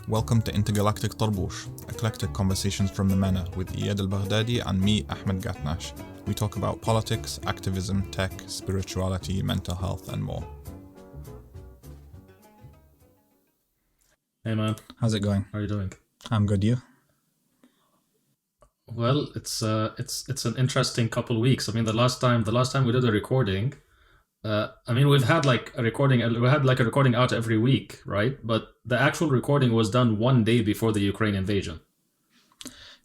Welcome to Intergalactic Tarboush, eclectic conversations from the Manor with Iyad al-Baghdadi and me, Ahmed Gatnash. We talk about politics, activism, tech, spirituality, mental health, and more. Hey man, How's it going? how are you doing? I'm good, you? Well, it's an interesting couple weeks. I mean, the last time we did a recording, we've had like a recording out every week, right? But the actual recording was done one day before the Ukraine invasion.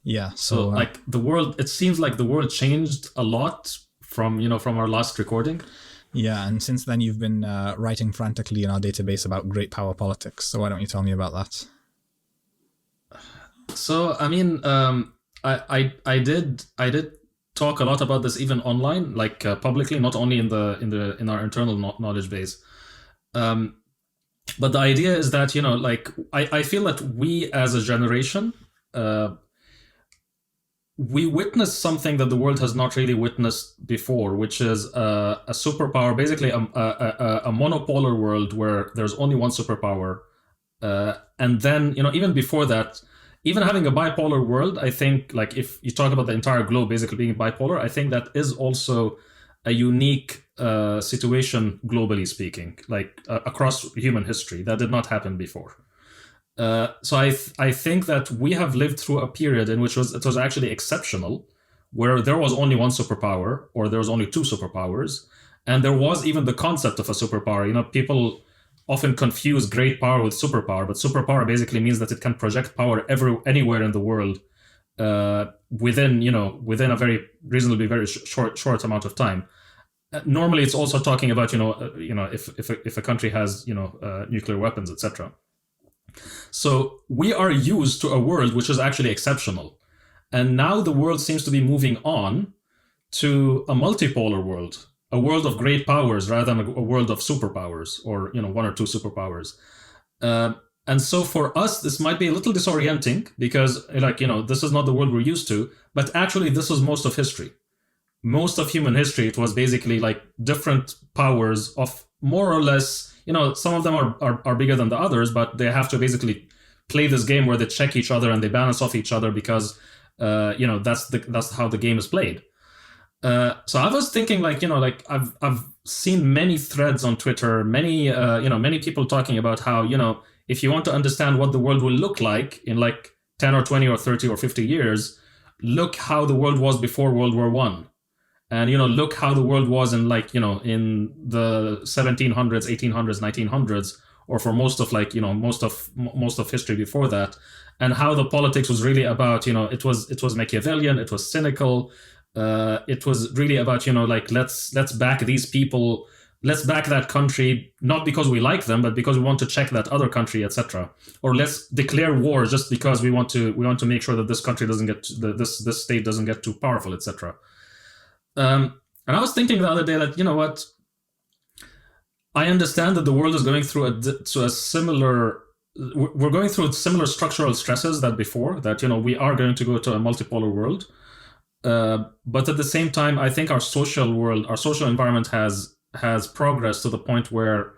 Yeah. So like it seems like the world changed a lot from our last recording. Yeah, and since then you've been writing frantically in our database about great power politics. So why don't you tell me about that? So I did talk a lot about this even online, like publicly, not only in our internal knowledge base. But the idea is that I feel that we as a generation, we witnessed something that the world has not really witnessed before, which is a superpower, basically a monopolar world where there's only one superpower, and then even before that. Even having a bipolar world, I think, like if you talk about the entire globe basically being bipolar, I think that is also a unique situation globally speaking, like across human history. That did not happen before. So I think that we have lived through a period in which it was actually exceptional, where there was only one superpower, or there was only two superpowers, and there was even the concept of a superpower. People often confuse great power with superpower, but superpower basically means that it can project power anywhere in the world within a very short amount of time. Normally, it's also talking about if a country has nuclear weapons, etc. So we are used to a world which is actually exceptional, and now the world seems to be moving on to a multipolar world. A world of great powers rather than a world of superpowers, or one or two superpowers. And so for us, this might be a little disorienting because this is not the world we're used to, but actually this is most of history. Most of human history, it was basically like different powers of more or less, some of them are bigger than the others, but they have to basically play this game where they check each other and they balance off each other because, that's how the game is played. So I was thinking, I've seen many threads on Twitter, many people talking about how, if you want to understand what the world will look like in like 10 or 20 or 30 or 50 years, look how the world was before World War I. And, look how the world was in in the 1700s, 1800s, 1900s, or for most of history before that, and how the politics was really about, it was Machiavellian, it was cynical. It was really about let's back these people, let's back that country, not because we like them, but because we want to check that other country, etc. Or let's declare war just because we want to make sure that this country doesn't get this state doesn't get too powerful, etc. And I was thinking the other day that what, I understand that the world is going through we're going through similar structural stresses that before, that we are going to go to a multipolar world. But at the same time, I think our social environment has progressed to the point where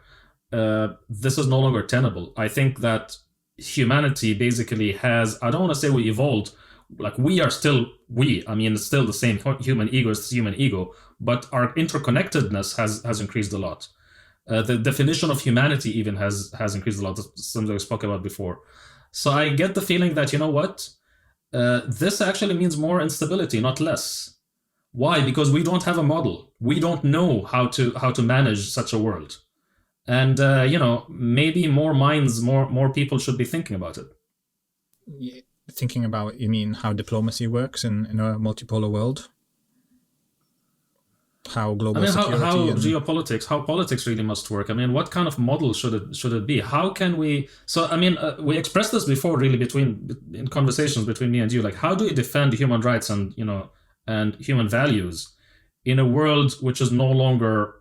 this is no longer tenable. I think that humanity basically has, I don't want to say we evolved, like it's still the same human ego is human ego, but our interconnectedness has increased a lot. The definition of humanity even has increased a lot. That's something I spoke about before. So I get the feeling that, this actually means more instability, not less. Why? Because we don't have a model. We don't know how to manage such a world. And, maybe more minds, more people should be thinking about it. Thinking about, you mean how diplomacy works in a multipolar world? How global security how geopolitics, how politics really must work. What kind of model should it be? How can we? So we expressed this before, really, in conversations between me and you. Like, how do we defend human rights and human values in a world which is no longer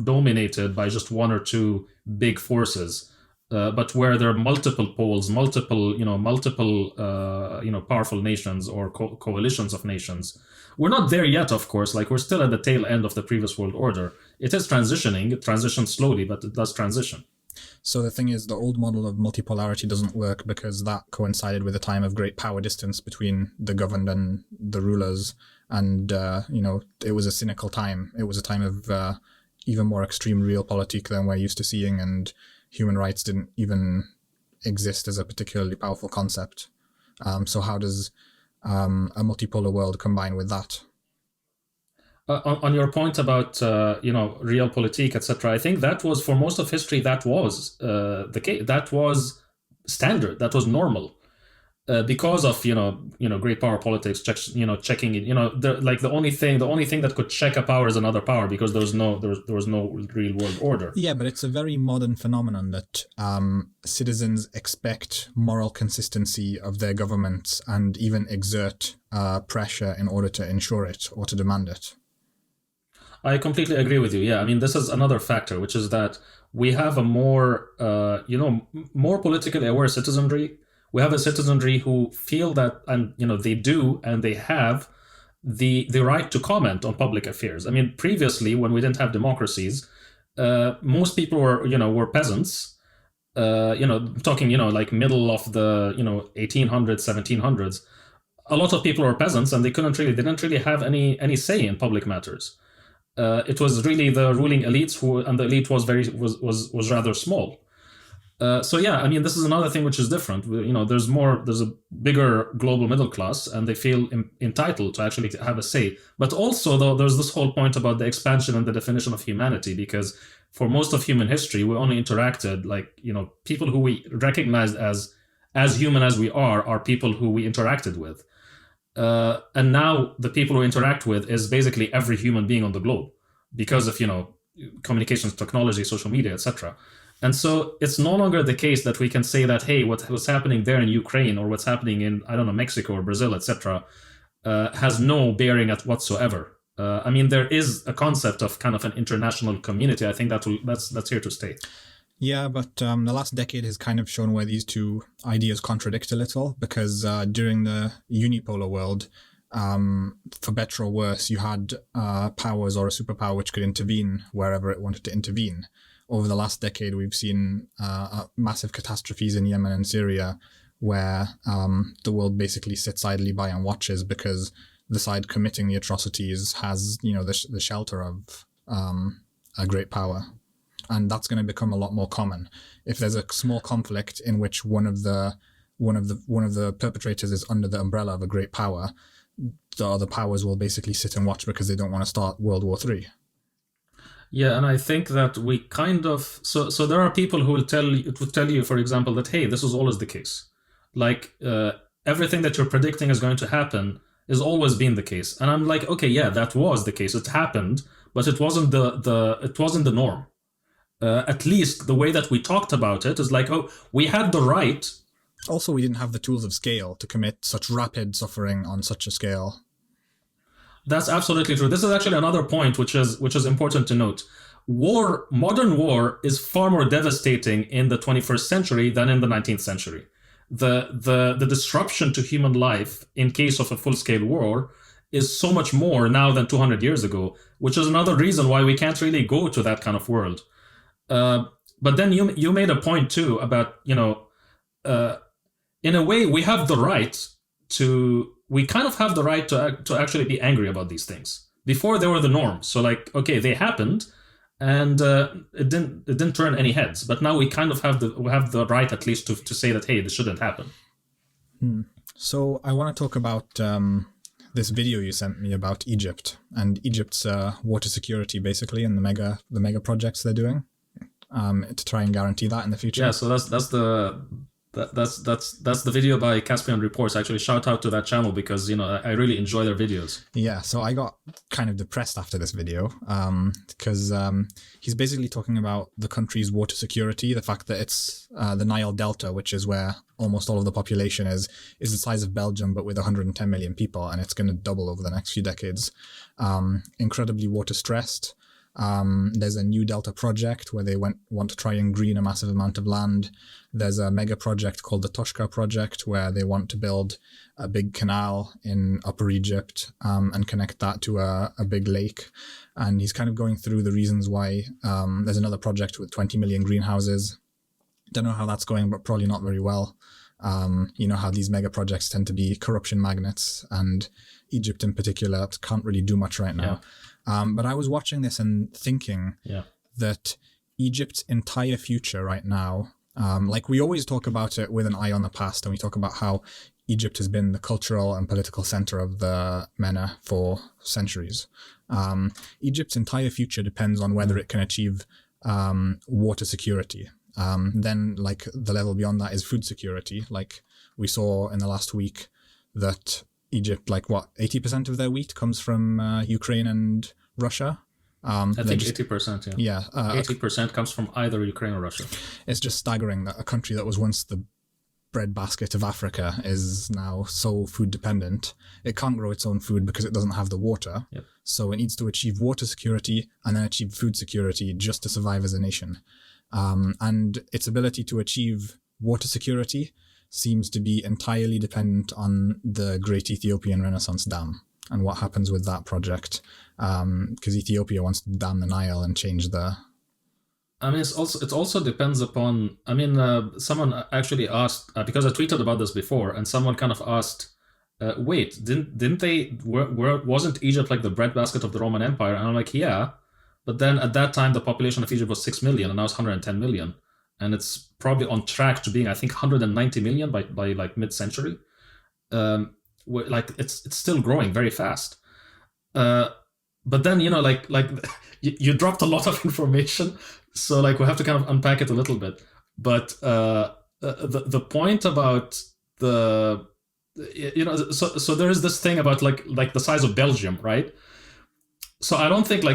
dominated by just one or two big forces, but where there are multiple poles, multiple powerful nations or coalitions of nations. We're not there yet, of course. Like, we're still at the tail end of the previous world order. It is transitioning. It transitions slowly, but it does transition. So the thing is, the old model of multipolarity doesn't work because that coincided with a time of great power distance between the governed and the rulers. And, it was a cynical time. It was a time of even more extreme realpolitik than we're used to seeing, and human rights didn't even exist as a particularly powerful concept. So how does a multipolar world combine with that? On your point about realpolitik, etc., I think that was, for most of history, that was the case. That was standard. That was normal. Because of great power politics, checking it. The only thing that could check a power is another power, because there was no real world order. Yeah, but it's a very modern phenomenon that citizens expect moral consistency of their governments and even exert pressure in order to ensure it or to demand it. I completely agree with you. Yeah, I mean, this is another factor, which is that we have a more politically aware citizenry. We have a citizenry who feel that, and they do, and they have the right to comment on public affairs. I mean, previously, when we didn't have democracies, most people were peasants. Talking like middle of the 1800s, 1700s. A lot of people were peasants, and they didn't really have any say in public matters. It was really the ruling elites and the elite was rather small. So yeah, I mean, this is another thing which is different. There's a bigger global middle class, and they feel entitled to actually have a say. But also, though, there's this whole point about the expansion and the definition of humanity, because for most of human history, we only interacted people who we recognized as human as we are people who we interacted with. And now the people we interact with is basically every human being on the globe, because of communications technology, social media, etc. And so it's no longer the case that we can say that, hey, what's happening there in Ukraine, or what's happening in, I don't know, Mexico or Brazil, etc., has no bearing at whatsoever. I mean, there is a concept of kind of an international community. I think that's here to stay. Yeah, but the last decade has kind of shown where these two ideas contradict a little, because during the unipolar world, for better or worse, you had powers or a superpower which could intervene wherever it wanted to intervene. Over the last decade, we've seen massive catastrophes in Yemen and Syria, where the world basically sits idly by and watches because the side committing the atrocities has, the shelter of a great power. And that's going to become a lot more common. If there's a small conflict in which one of the perpetrators is under the umbrella of a great power, the other powers will basically sit and watch because they don't want to start World War III. Yeah, and I think that we kind of so there are people who will tell you, for example, that hey, this is always the case. Like everything that you're predicting is going to happen is always been the case. And I'm like, okay, yeah, that was the case. It happened, but it wasn't the norm. At least the way that we talked about it is like, oh, we had the right. Also, we didn't have the tools of scale to commit such rapid suffering on such a scale. That's absolutely true. This is actually another point which is important to note. Modern war is far more devastating in the 21st century than in the 19th century. The disruption to human life in case of a full-scale war is so much more now than 200 years ago, which is another reason why we can't really go to that kind of world. But then you made a point too about, in a way we have the right to actually be angry about these things. Before they were the norm. So like, okay, they happened and it didn't turn any heads. But now we kind of have the right at least to say that, hey, this shouldn't happen. So I want to talk about this video you sent me about Egypt and Egypt's water security, basically, and the mega projects they're doing to try and guarantee that in the future. Yeah, so that's the video by Caspian Reports. Actually, shout out to that channel because I really enjoy their videos. Yeah, so I got kind of depressed after this video because he's basically talking about the country's water security, the fact that it's the Nile Delta, which is where almost all of the population is the size of Belgium, but with 110 million people, and it's going to double over the next few decades. Incredibly water stressed. There's a new Delta project where they want to try and green a massive amount of land. There's a mega project called the Toshka project where they want to build a big canal in Upper Egypt and connect that to a big lake. And he's kind of going through the reasons why. There's another project with 20 million greenhouses. Don't know how that's going, but probably not very well. You know how these mega projects tend to be corruption magnets, and Egypt in particular can't really do much right now. But I was watching this and thinking that Egypt's entire future right now, like we always talk about it with an eye on the past, and we talk about how Egypt has been the cultural and political center of the MENA for centuries. Egypt's entire future depends on whether it can achieve water security. Then, like, the level beyond that is food security. Like we saw in the last week that Egypt, 80% of their wheat comes from Ukraine and Russia. I think 80%, yeah. 80% comes from either Ukraine or Russia. It's just staggering that a country that was once the breadbasket of Africa is now so food dependent. It can't grow its own food because it doesn't have the water. So it needs to achieve water security and then achieve food security just to survive as a nation. And its ability to achieve water security seems to be entirely dependent on the Great Ethiopian Renaissance Dam and what happens with that project. Because Ethiopia wants to dam the Nile and change the... I mean, it also depends upon. I mean, someone actually asked, because I tweeted about this before, and someone kind of asked, "Wait, didn't they? Wasn't Egypt like the breadbasket of the Roman Empire?" And I'm like, "Yeah," but then at that time the population of Egypt was 6 million, and now it's 110 million, and it's probably on track to being, I think, 190 million by like mid-century. Like it's still growing very fast. But then you dropped a lot of information. So like we have to kind of unpack it a little bit, but the point about so there is this thing about like the size of Belgium, right? So I don't think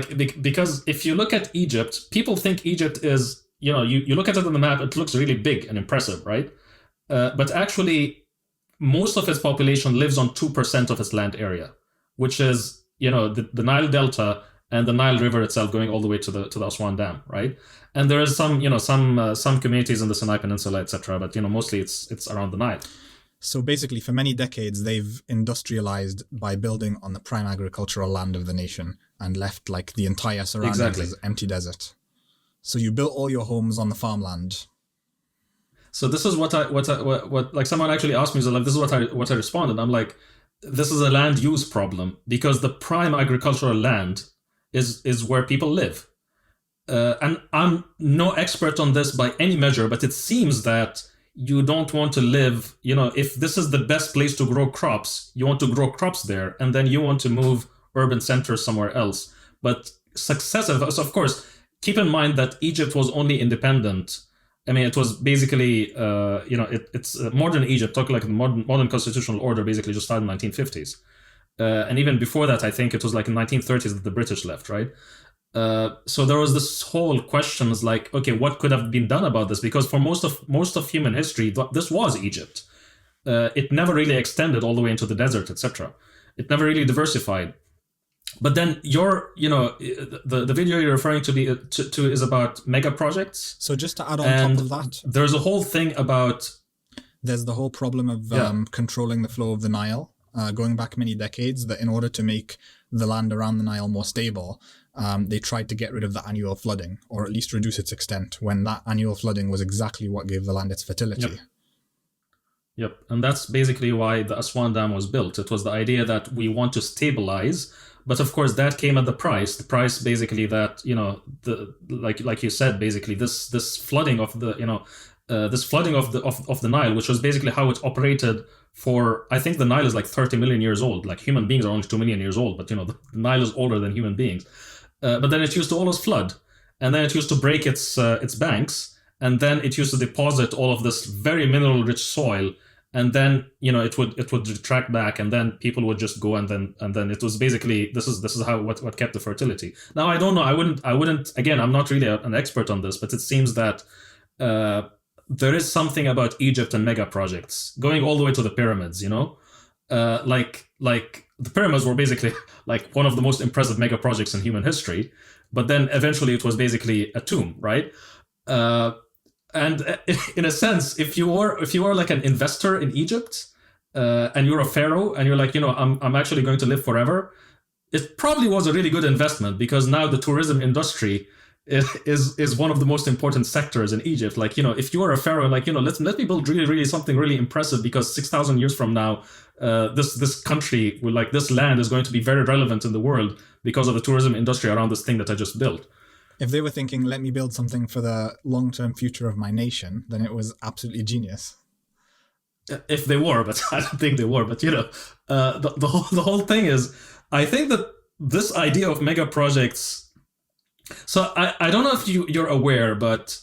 because if you look at Egypt, people think Egypt is you look at it on the map, it looks really big and impressive, right? But actually, most of its population lives on 2% of its land area, which is the Nile Delta and the Nile River itself going all the way to the Aswan Dam, right? And there is some communities in the Sinai Peninsula, etc. But mostly it's around the Nile. So basically, for many decades, they've industrialized by building on the prime agricultural land of the nation and left like the entire surroundings as empty desert. So you built all your homes on the farmland. So this is what like someone actually asked me, so like this is what I responded. I'm like, this is a land use problem because the prime agricultural land is where people live. And I'm no expert on this by any measure, but it seems that you don't want to live, if this is the best place to grow crops, you want to grow crops there, and then you want to move urban centers somewhere else. But successive, so of course, keep in mind that Egypt was only independent. I mean, it was basically, it's modern Egypt, talking like the modern constitutional order, basically just started in the 1950s. And even before that, I think it was like in the 1930s that the British left, right? So there was this whole question is like, okay, what could have been done about this? Because for most of human history, this was Egypt. It never really extended all the way into the desert, etc. It never really diversified. But then the video you're referring to is about mega projects. So just to add on top of that, there's a whole thing about... There's the whole problem of controlling the flow of the Nile, going back many decades, that in order to make the land around the Nile more stable, they tried to get rid of the annual flooding, or at least reduce its extent, when that annual flooding was exactly what gave the land its fertility. Yep. And that's basically why the Aswan Dam was built. It was the idea that we want to stabilize. But of course, that came at the price. The price, basically, that like you said, basically this flooding of the of the Nile, which was basically how it operated for. I think the Nile is like 30 million years old. Like human beings are only 2 million years old, but the Nile is older than human beings. But then it used to always flood, and then it used to break its banks, and then it used to deposit all of this very mineral-rich soil. And then it would retract back, and then people would just go, and then it was basically this is how what kept the fertility. Now I don't know. I wouldn't. Again, I'm not really an expert on this, but it seems that there is something about Egypt and mega projects going all the way to the pyramids. Like the pyramids were basically like one of the most impressive mega projects in human history, but then eventually it was basically a tomb, right? And in a sense, if you are like an investor in Egypt, and you're a pharaoh, and you're like, I'm actually going to live forever, it probably was a really good investment, because now the tourism industry is one of the most important sectors in Egypt. Like, if you are a pharaoh, like, let me build really something really impressive, because 6,000 years from now, this country, like this land, is going to be very relevant in the world because of the tourism industry around this thing that I just built. If they were thinking, let me build something for the long-term future of my nation, then it was absolutely genius. If they were, but I don't think they were. But the whole thing is, I think that this idea of mega projects. So I don't know if you're aware, but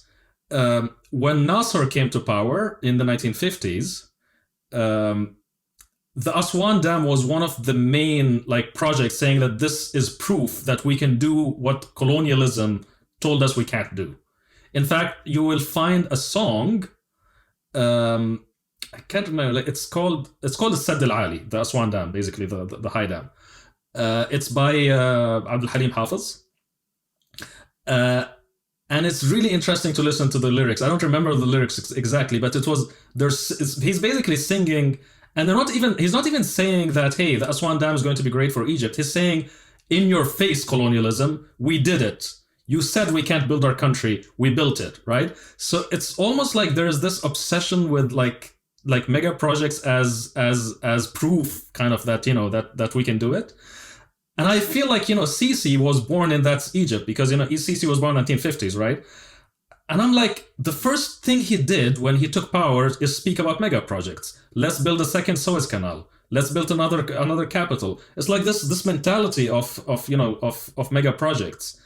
when Nasser came to power in the 1950s, the Aswan Dam was one of the main projects, saying that this is proof that we can do what colonialism told us we can't do. In fact, you will find a song. I can't remember. It's called the Sadd al-Ali, the Aswan Dam, basically the high dam. It's by Abdul Halim Hafiz. And it's really interesting to listen to the lyrics. I don't remember the lyrics exactly, but he's basically singing, and he's not even saying that, hey, the Aswan Dam is going to be great for Egypt. He's saying, in your face, colonialism, we did it. You said we can't build our country, we built it, right? So it's almost like there's this obsession with like mega projects as proof, kind of, that that we can do it. And I feel like, Sisi was born in that Egypt, because, Sisi was born in the 1950s, right? And I'm like, the first thing he did when he took power is speak about mega projects. Let's build a second Suez Canal. Let's build another capital. It's like this mentality of mega projects.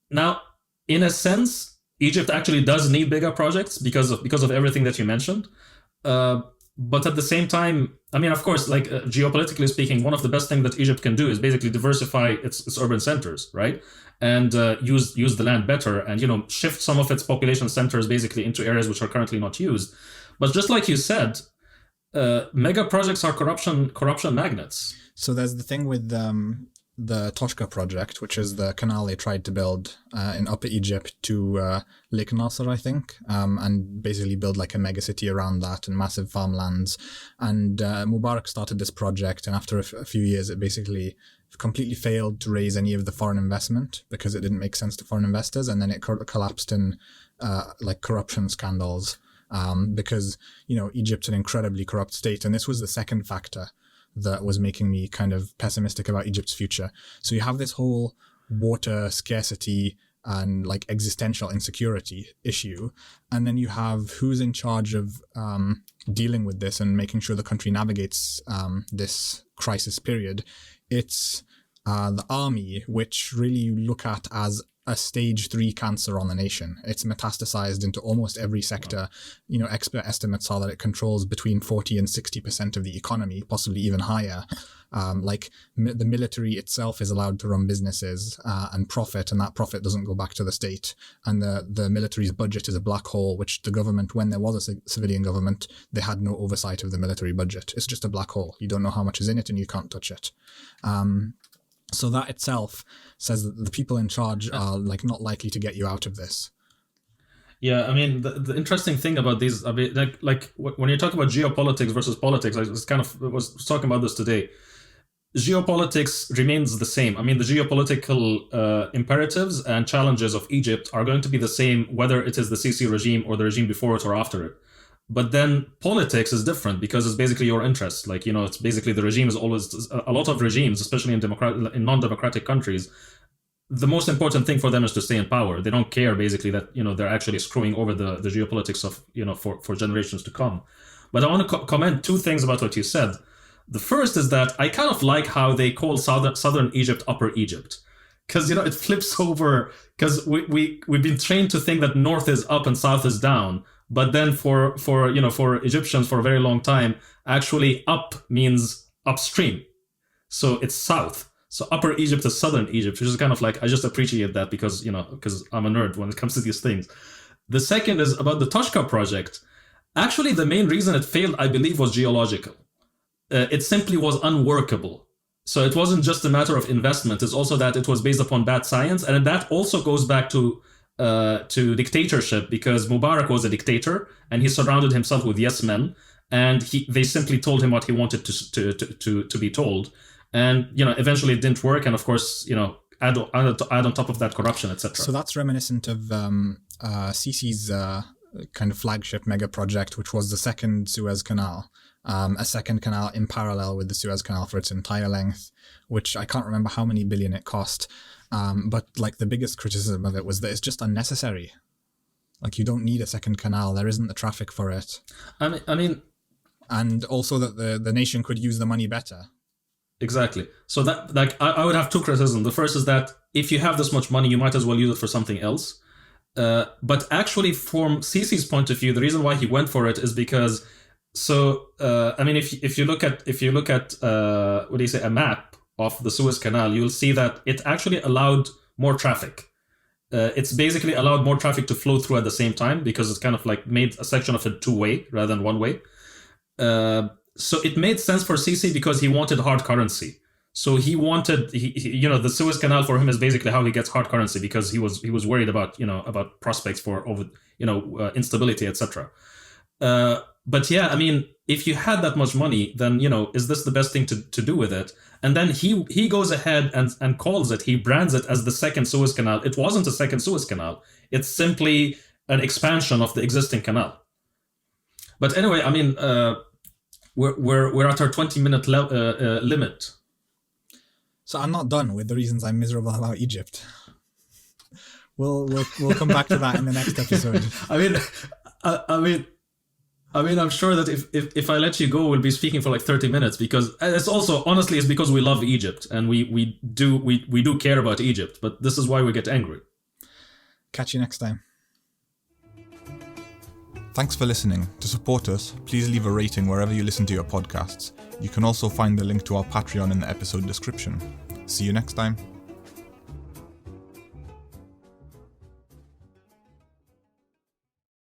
Now, in a sense, Egypt actually does need mega projects because of everything that you mentioned. But at the same time, I mean, of course, geopolitically speaking, one of the best things that Egypt can do is basically diversify its urban centers, right? And use the land better, and shift some of its population centers basically into areas which are currently not used. But just like you said, mega projects are corruption magnets. So there's the thing with the Toshka project, which is the canal they tried to build in Upper Egypt to Lake Nasser, I think, and basically build like a mega city around that and massive farmlands. And Mubarak started this project, and after a few years, it basically completely failed to raise any of the foreign investment because it didn't make sense to foreign investors, and then it collapsed in corruption scandals because Egypt's an incredibly corrupt state, and this was the second factor that was making me kind of pessimistic about Egypt's future. So you have this whole water scarcity and existential insecurity issue, and then you have who's in charge of dealing with this and making sure the country navigates this crisis period. It's the army, which really you look at as a stage 3 cancer on the nation. It's metastasized into almost every sector. Expert estimates are that it controls between 40 and 60% of the economy, possibly even higher. The military itself is allowed to run businesses and profit, and that profit doesn't go back to the state. And the military's budget is a black hole, which the government, when there was a civilian government, they had no oversight of the military budget. It's just a black hole. You don't know how much is in it, and you can't touch it. So that itself says that the people in charge are not likely to get you out of this. Yeah, I mean, the interesting thing about these, I mean, when you talk about geopolitics versus politics, I was talking about this today. Geopolitics remains the same. I mean, the geopolitical imperatives and challenges of Egypt are going to be the same, whether it is the Sisi regime or the regime before it or after it. But then politics is different because it's basically your interest. It's basically the regime is always, a lot of regimes, especially in non-democratic countries, the most important thing for them is to stay in power. They don't care basically that, they're actually screwing over the geopolitics of, for generations to come. But I want to comment 2 things about what you said. The first is that I kind of like how they call southern Egypt Upper Egypt. Because, it flips over, because we've been trained to think that north is up and south is down. But then for Egyptians for a very long time, actually up means upstream. So it's south. So Upper Egypt is Southern Egypt, which is kind of I just appreciate that because I'm a nerd when it comes to these things. The second is about the Toshka project. Actually, the main reason it failed, I believe, was geological. It simply was unworkable. So it wasn't just a matter of investment. It's also that it was based upon bad science. And that also goes back to dictatorship, because Mubarak was a dictator and he surrounded himself with yes men, and they simply told him what he wanted to be told. And, eventually it didn't work. And of course, add on top of that corruption, etc. So that's reminiscent of Sisi's kind of flagship mega project, which was the second Suez Canal. A second canal in parallel with the Suez Canal for its entire length, which I can't remember how many billion it cost. But like the biggest criticism of it was that it's just unnecessary. Like you don't need a second canal. There isn't the traffic for it. I mean, and also that the nation could use the money better. Exactly. So that, like, I would have two criticisms. The first is that if you have this much money, you might as well use it for something else. But actually, from Sisi's point of view, the reason why he went for it is because, I mean, if you look at what do you say, a map of the Suez Canal, you'll see that it actually allowed more traffic. It's basically allowed more traffic to flow through at the same time because it's kind of like made a section of it two-way rather than one-way. So it made sense for Sisi because he wanted hard currency. So he wanted, the Suez Canal for him is basically how he gets hard currency because he was worried about prospects for instability, etc. But yeah, I mean, if you had that much money, then is this the best thing to do with it? And then he goes ahead and calls it. He brands it as the second Suez Canal. It wasn't a second Suez Canal. It's simply an expansion of the existing canal. But anyway, I mean, we're at our 20-minute limit. So I'm not done with the reasons I'm miserable about Egypt. We'll come back to that in the next episode. I mean, I'm sure that if I let you go, we'll be speaking for like 30 minutes because it's also, honestly, it's because we love Egypt and we do care about Egypt, but this is why we get angry. Catch you next time. Thanks for listening. To support us, please leave a rating wherever you listen to your podcasts. You can also find the link to our Patreon in the episode description. See you next time.